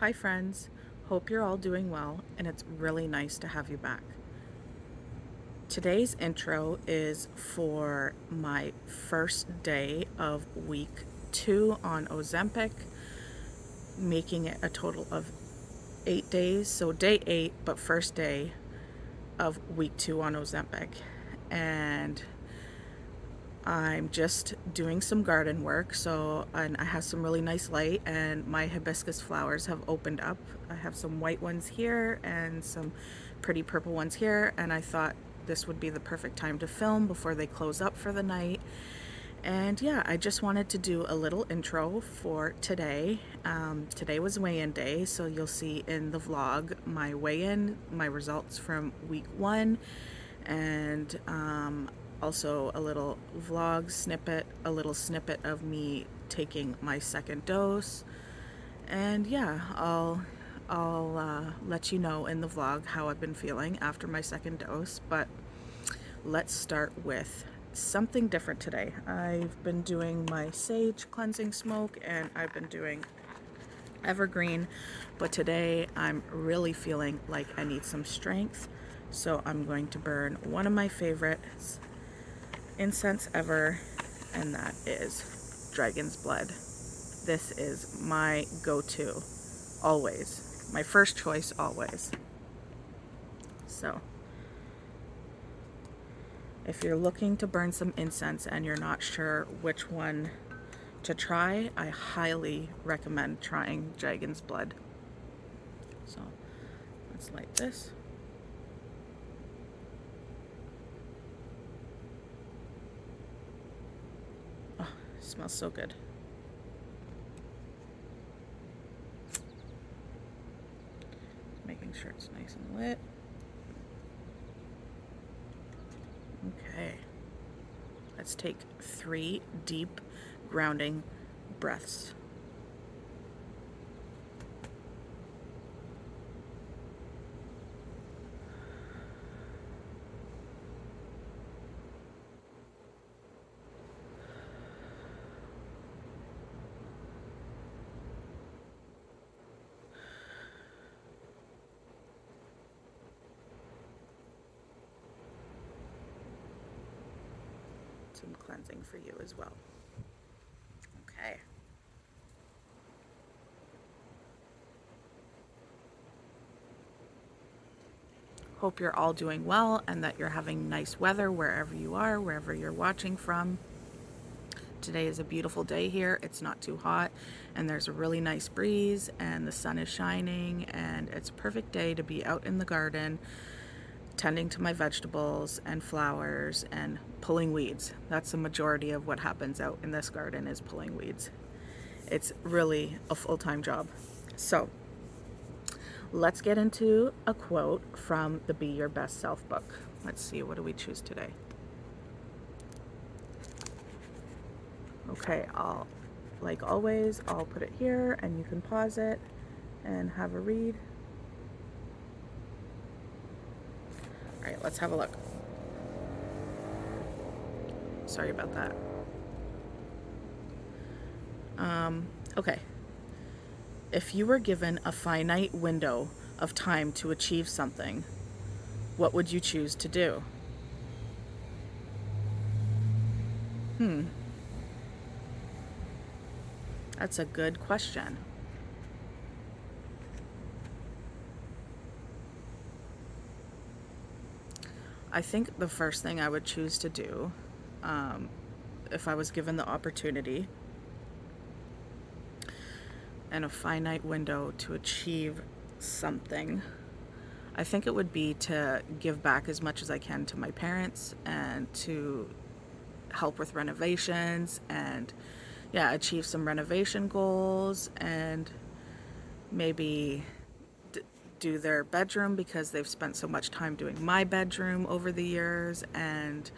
Hi friends, hope you're all doing well and it's really nice to have you back. Today's intro is for my first day of week 2 on Ozempic, making it a total of 8 days. So day 8, but first day of week 2 on Ozempic. And I'm just doing some garden work, and I have some really nice light, and my hibiscus flowers have opened up. I have some white ones here and some pretty purple ones here, and I thought this would be the perfect time to film before they close up for the night. And yeah, I just wanted to do a little intro for today. Today was weigh-in day, so you'll see in the vlog my weigh-in, my results from week 1, and also a little vlog snippet, a little snippet of me taking my second dose. And yeah, I'll let you know in the vlog how I've been feeling after my second dose. But let's start with something different today. I've been doing my sage cleansing smoke and I've been doing evergreen, but today I'm really feeling like I need some strength, so I'm going to burn one of my favorites incense ever, and that is dragon's blood. This is my go-to, always, my first choice always. So if you're looking to burn some incense and you're not sure which one to try, I highly recommend trying dragon's blood. So let's light this. Oh, it smells so good. Making sure it's nice and lit. Okay. Let's take 3 deep grounding breaths. Some cleansing for you as well. Okay. Hope you're all doing well and that you're having nice weather wherever you are, wherever you're watching from. Today is a beautiful day here. It's not too hot and there's a really nice breeze and the sun is shining, and it's a perfect day to be out in the garden tending to my vegetables and flowers and pulling weeds. That's the majority of what happens out in this garden, is pulling weeds. It's really a full-time job. So let's get into a quote from the Be Your Best Self book. Let's see, what do we choose today? Okay, like always, I'll put it here and you can pause it and have a read. All right, let's have a look. Sorry about that. Okay. If you were given a finite window of time to achieve something, what would you choose to do? That's a good question. I think the first thing I would choose to do, if I was given the opportunity and a finite window to achieve something, I think it would be to give back as much as I can to my parents and to help with renovations and achieve some renovation goals, and maybe do their bedroom because they've spent so much time doing my bedroom over the years and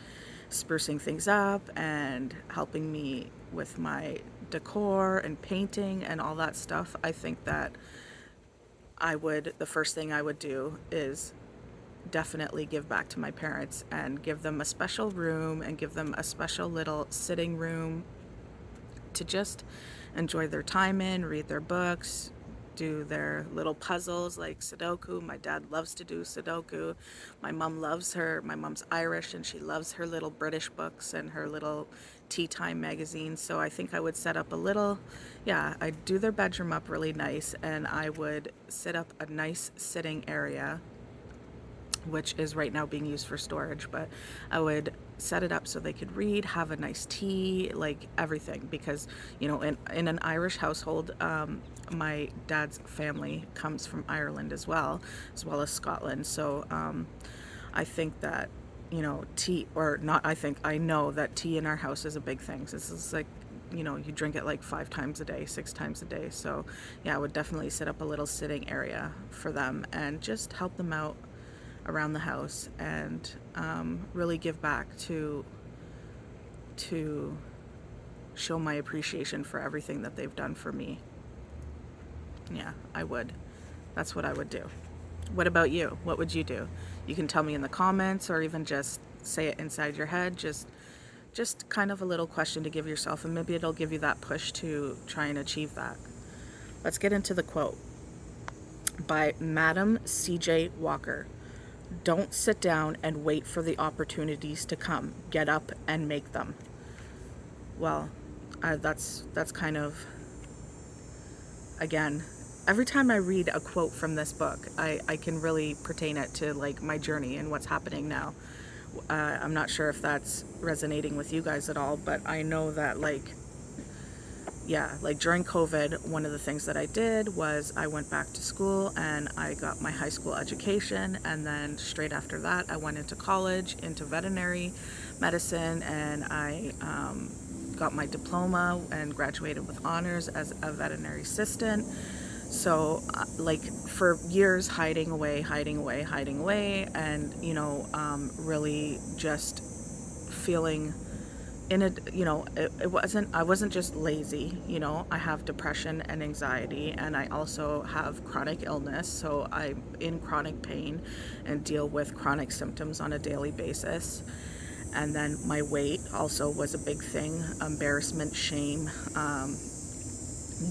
sprucing things up and helping me with my decor and painting and all that stuff. I think that the first thing I would do is definitely give back to my parents and give them a special room and give them a special little sitting room to just enjoy their time in, read their books, do their little puzzles like Sudoku. My dad loves to do Sudoku. My mom loves my mom's Irish, and she loves her little British books and her little tea time magazine. So I think I would set up I'd do their bedroom up really nice, and I would set up a nice sitting area, which is right now being used for storage, but I would set it up so they could read, have a nice tea, like everything, because in an Irish household, my dad's family comes from Ireland as well as Scotland. So I think that tea, or not, I know that tea in our house is a big thing. So this is like, you drink it like 5 times a day, 6 times a day. So yeah, I would definitely set up a little sitting area for them and just help them out around the house, and really give back to show my appreciation for everything that they've done for me. Yeah, I would. That's what I would do. What about you? What would you do? You can tell me in the comments, or even just say it inside your head. Just kind of a little question to give yourself, and maybe it'll give you that push to try and achieve that. Let's get into the quote by Madam C.J. Walker. Don't sit down and wait for the opportunities to come. Get up and make them. Well, that's kind of, again, every time I read a quote from this book, I can really pertain it to like my journey and what's happening now. I'm not sure if that's resonating with you guys at all, but I know that like during COVID, one of the things that I did was I went back to school and I got my high school education, and then straight after that I went into college, into veterinary medicine, and I got my diploma and graduated with honors as a veterinary assistant. So like for years hiding away, and really just feeling I wasn't just lazy. I have depression and anxiety, and I also have chronic illness, so I'm in chronic pain and deal with chronic symptoms on a daily basis. And then my weight also was a big thing. Embarrassment, shame,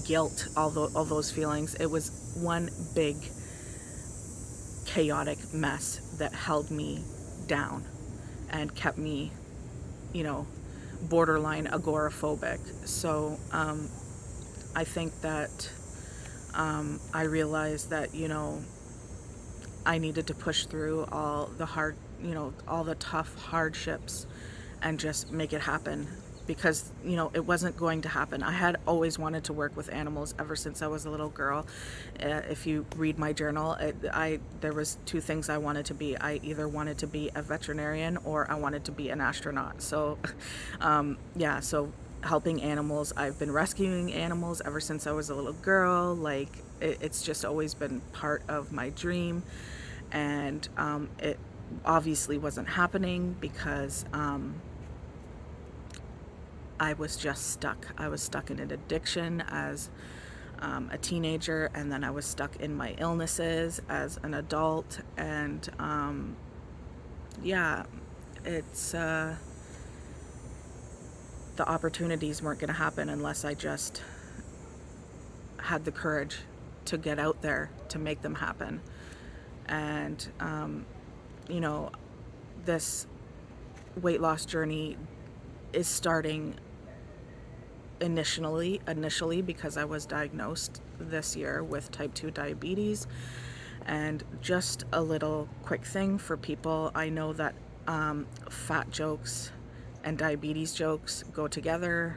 guilt, all those feelings. It was one big chaotic mess that held me down and kept me borderline agoraphobic. So I think that I realized that I needed to push through all the tough hardships and just make it happen, because it wasn't going to happen. I had always wanted to work with animals ever since I was a little girl. If you read my journal, there was 2 things I wanted to be. I either wanted to be a veterinarian or I wanted to be an astronaut. So so helping animals, I've been rescuing animals ever since I was a little girl. Like it's just always been part of my dream, and it obviously wasn't happening because I was just stuck. I was stuck in an addiction as a teenager, and then I was stuck in my illnesses as an adult. And it's the opportunities weren't going to happen unless I just had the courage to get out there to make them happen. And this weight loss journey is starting initially because I was diagnosed this year with type 2 diabetes. And just a little quick thing for people, I know that fat jokes and diabetes jokes go together.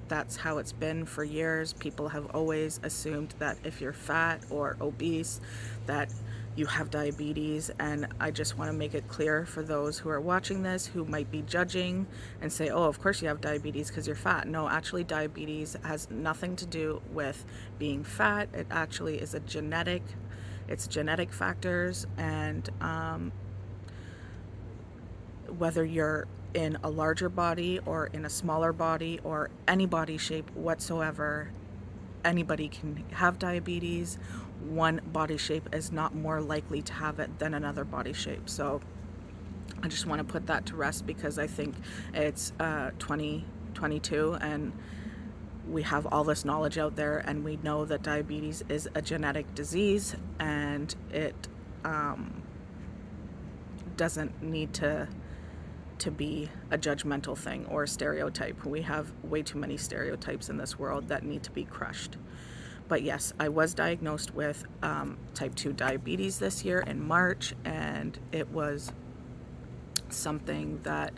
That's how it's been for years. People have always assumed that if you're fat or obese, that you have diabetes. And I just want to make it clear for those who are watching this who might be judging and say, oh, of course you have diabetes because you're fat. No, actually diabetes has nothing to do with being fat. It actually is genetic factors. And whether you're in a larger body or in a smaller body or any body shape whatsoever, anybody can have diabetes. One body shape is not more likely to have it than another body shape. So I just want to put that to rest, because I think it's 2022 and we have all this knowledge out there, and we know that diabetes is a genetic disease, and it doesn't need to be a judgmental thing or a stereotype. We have way too many stereotypes in this world that need to be crushed. But yes, I was diagnosed with type 2 diabetes this year in March, and it was something that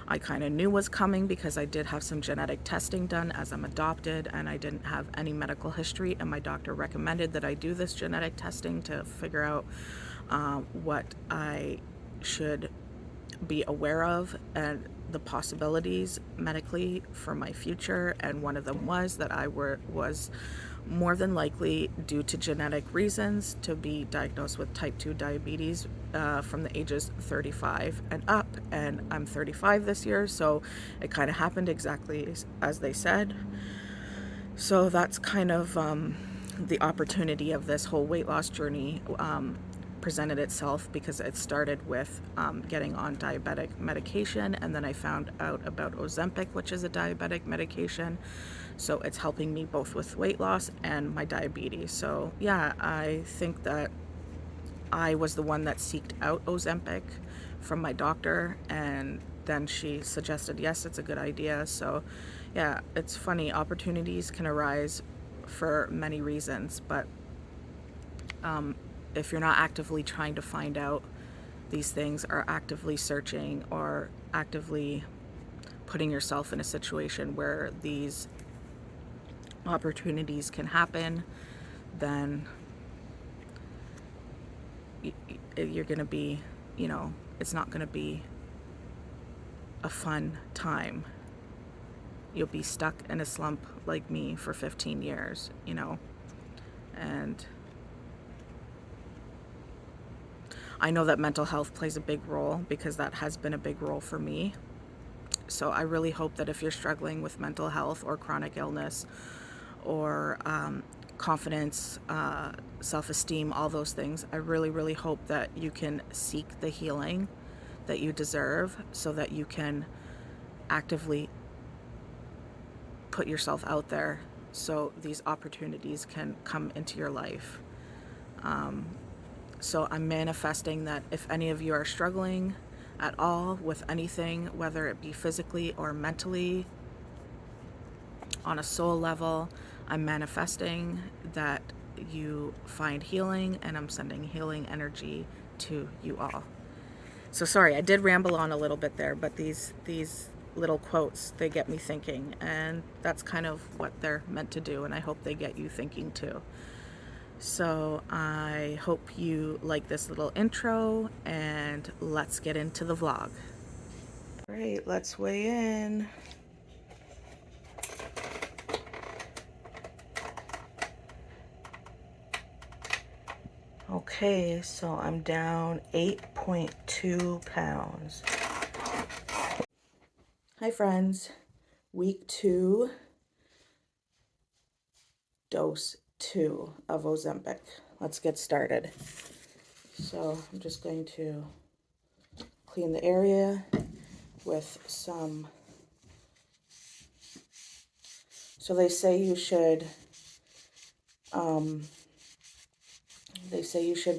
I kind of knew was coming because I did have some genetic testing done as I'm adopted, and I didn't have any medical history, and my doctor recommended that I do this genetic testing to figure out what I should be aware of and the possibilities medically for my future. And one of them was that I was more than likely, due to genetic reasons, to be diagnosed with type 2 diabetes from the ages 35 and up. And I'm 35 this year, so it kind of happened exactly as they said. So that's kind of the opportunity of this whole weight loss journey presented itself, because it started with getting on diabetic medication, and then I found out about Ozempic, which is a diabetic medication. So it's helping me both with weight loss and my diabetes. So yeah, I think that I was the one that seeked out Ozempic from my doctor, and then she suggested, yes, it's a good idea. So yeah, it's funny, opportunities can arise for many reasons, but if you're not actively trying to find out these things, or actively searching, or actively putting yourself in a situation where these opportunities can happen, then you're going to be, it's not going to be a fun time. You'll be stuck in a slump like me for 15 years, and I know that mental health plays a big role, because that has been a big role for me. So I really hope that if you're struggling with mental health or chronic illness, or confidence, self-esteem, all those things, I really, really hope that you can seek the healing that you deserve, so that you can actively put yourself out there, so these opportunities can come into your life. So I'm manifesting that if any of you are struggling at all with anything, whether it be physically or mentally, on a soul level, I'm manifesting that you find healing, and I'm sending healing energy to you all. So sorry, I did ramble on a little bit there, but these little quotes, they get me thinking, and that's kind of what they're meant to do, and I hope they get you thinking too. So I hope you like this little intro, and let's get into the vlog. All right, let's weigh in. Okay, so I'm down 8.2 pounds. Hi friends, week 2, dose 2 of Ozempic. Let's get started. So I'm just going to clean the area with some, so they say you should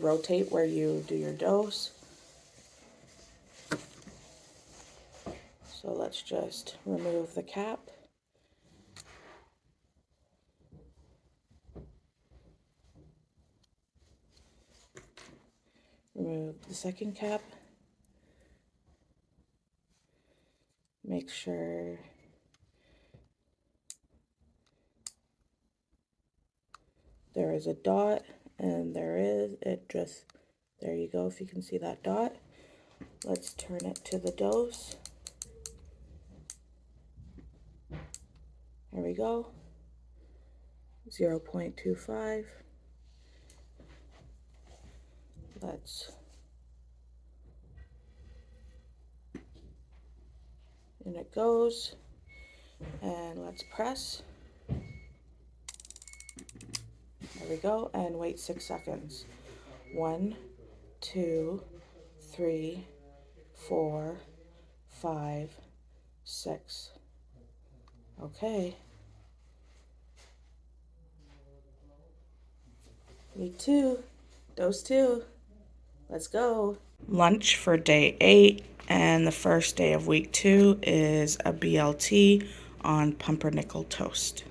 rotate where you do your dose. So let's just remove the cap. Remove the second cap. Make sure there is a dot, and there you go, if you can see that dot. Let's turn it to the dose. There we go, 0.25. And it goes, and let's press. There we go, and wait 6 seconds. 1, 2, 3, 4, 5, 6. Okay. Week 2, dose 2. Let's go. Lunch for day 8, and the first day of week 2 is a BLT on pumpernickel toast.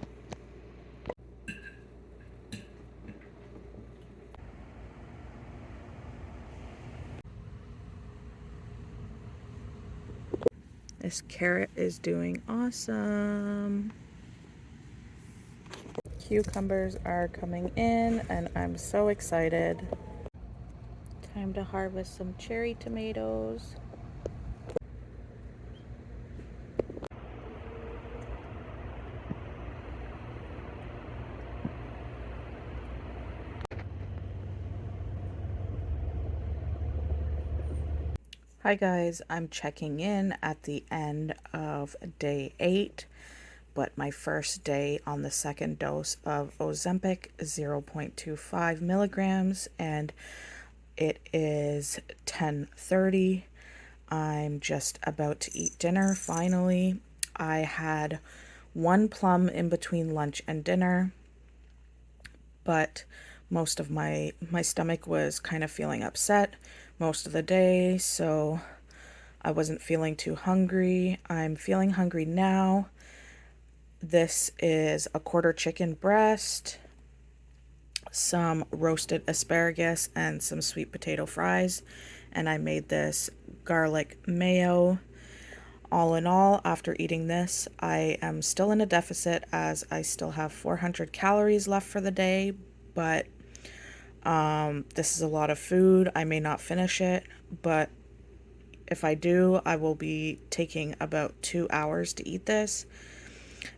This carrot is doing awesome. Cucumbers are coming in, and I'm so excited. Time to harvest some cherry tomatoes. Hi guys, I'm checking in at the end of day 8, but my first day on the second dose of Ozempic, 0.25 milligrams, and it is 10:30. I'm just about to eat dinner finally. I had one plum in between lunch and dinner, but most of my stomach was kind of feeling upset most of the day, so I wasn't feeling too hungry. I'm feeling hungry now. This is a quarter chicken breast, some roasted asparagus, and some sweet potato fries. And I made this garlic mayo. All in all, after eating this, I am still in a deficit as I still have 400 calories left for the day, but this is a lot of food. I may not finish it, but if I do, I will be taking about 2 hours to eat this,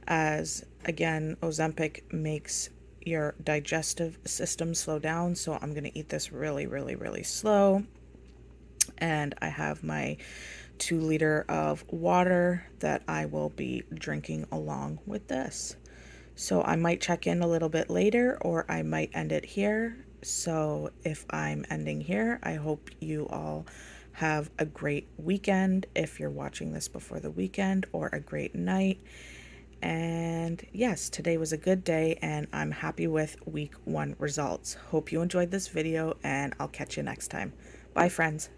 as again, Ozempic makes your digestive system slow down, so I'm going to eat this really, really, really slow. And I have my 2 liter of water that I will be drinking along with this. So I might check in a little bit later, or I might end it here. So if I'm ending here, I hope you all have a great weekend if you're watching this before the weekend, or a great night. And yes, today was a good day, and I'm happy with week 1 results. Hope you enjoyed this video, and I'll catch you next time. Bye, friends.